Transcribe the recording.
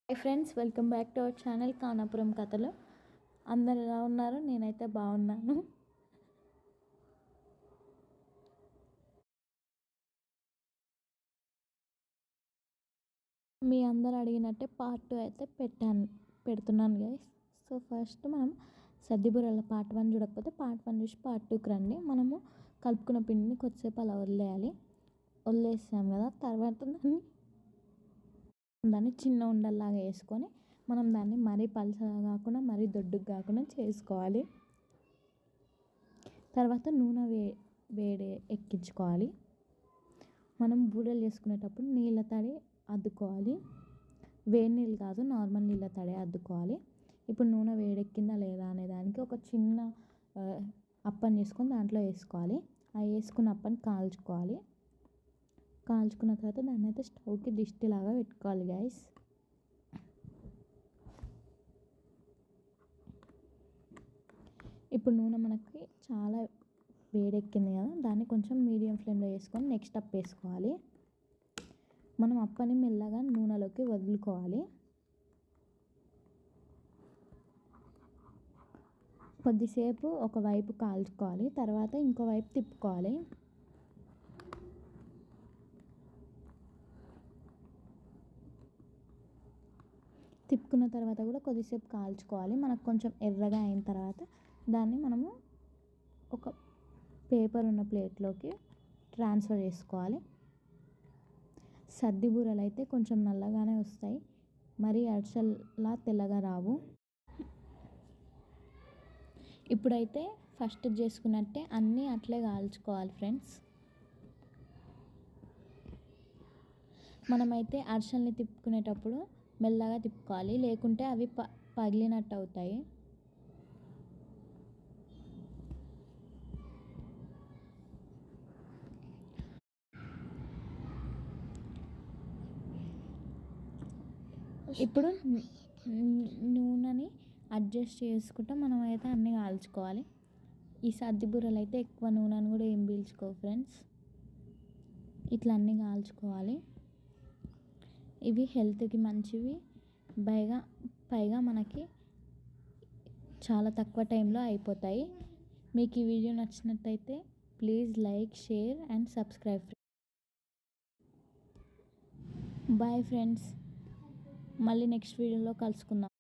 Hi friends, welcome back to our channel Kanapuram కథలు. అందరు ఎలా ఉన్నారు? నేనైతే బాగున్నాను. మీ అందరు అడిగినట్టే పార్ట్ 2 అయితే పెడుతున్నాను గైస్. సో ఫస్ట్ మనం సద్దిబుర్రల పార్ట్ 1 చూడకపోతే పార్ట్ 1 చూసి పార్ట్ 2కి రండి. మనము కలుపుకున్న పిండిని కొద్దిసేపు అలా వదిలేసాం కదా. తర్వాత దాన్ని చిన్న ఉండల్లాగా వేసుకొని మనం దాన్ని మరీ పలచగా కాకుండా మరీ దొడ్డుగా కాకుండా చేసుకోవాలి. తర్వాత నూనె వేడి ఎక్కించుకోవాలి. మనం బూరెలు చేసుకునేటప్పుడు నీళ్ళ తడి అద్దుకోవాలి. వేడి నీళ్ళు కాదు, నార్మల్ నీళ్ళ తడి అద్దుకోవాలి. ఇప్పుడు నూనె వేడెక్కిందా లేదా అనే దానికి ఒక చిన్న అప్పని చేసుకొని దాంట్లో వేసుకోవాలి. ఆ వేసుకున్న అప్పని కాల్చుకున్న తర్వాత దాన్ని అయితే స్టవ్కి దిష్టిలాగా పెట్టుకోవాలి గైస్. ఇప్పుడు నూనె మనకి చాలా వేడెక్కింది కదా, దాన్ని కొంచెం మీడియం ఫ్లేమ్లో వేసుకొని నెక్స్ట్ అప్ వేసుకోవాలి. మనం అప్పని మెల్లగా నూనెలోకి వదులుకోవాలి. కొద్దిసేపు ఒకవైపు కాల్చుకోవాలి, తర్వాత ఇంకో వైపు తిప్పుకోవాలి. తిప్పుకున్న తర్వాత కూడా కొద్దిసేపు కాల్చుకోవాలి. మనకు కొంచెం ఎర్రగా అయిన తర్వాత దాన్ని మనము ఒక పేపర్ ఉన్న ప్లేట్లోకి ట్రాన్స్ఫర్ చేసుకోవాలి. సద్ది బూరెలు అయితే కొంచెం నల్లగానే వస్తాయి, మరీ అరిసెల్లా తెల్లగా రావు. ఇప్పుడైతే ఫస్ట్ చేసుకున్నట్టే అన్నీ అట్లే కాల్చుకోవాలి ఫ్రెండ్స్. మనమైతే అరిసెల్ని తిప్పుకునేటప్పుడు మెల్లగా తిప్పుకోవాలి, లేకుంటే అవి పగిలినట్టు అవుతాయి. ఇప్పుడు నూనెని అడ్జస్ట్ చేసుకుంటూ మనం అయితే అన్నీ కాల్చుకోవాలి. ఈ సద్ది బూరెలు అయితే ఎక్కువ నూనెను కూడా ఏం పీల్చుకోవు ఫ్రెండ్స్. ఇట్లా అన్నీ కాల్చుకోవాలి. ఇవి హెల్త్కి మంచివి, పైగా మనకి చాలా తక్కువ టైంలో అయిపోతాయి. మీకు ఈ వీడియో నచ్చినట్టయితే please like, share and subscribe. Bye friends, మళ్ళీ నెక్స్ట్ వీడియోలో కలుసుకుందాం.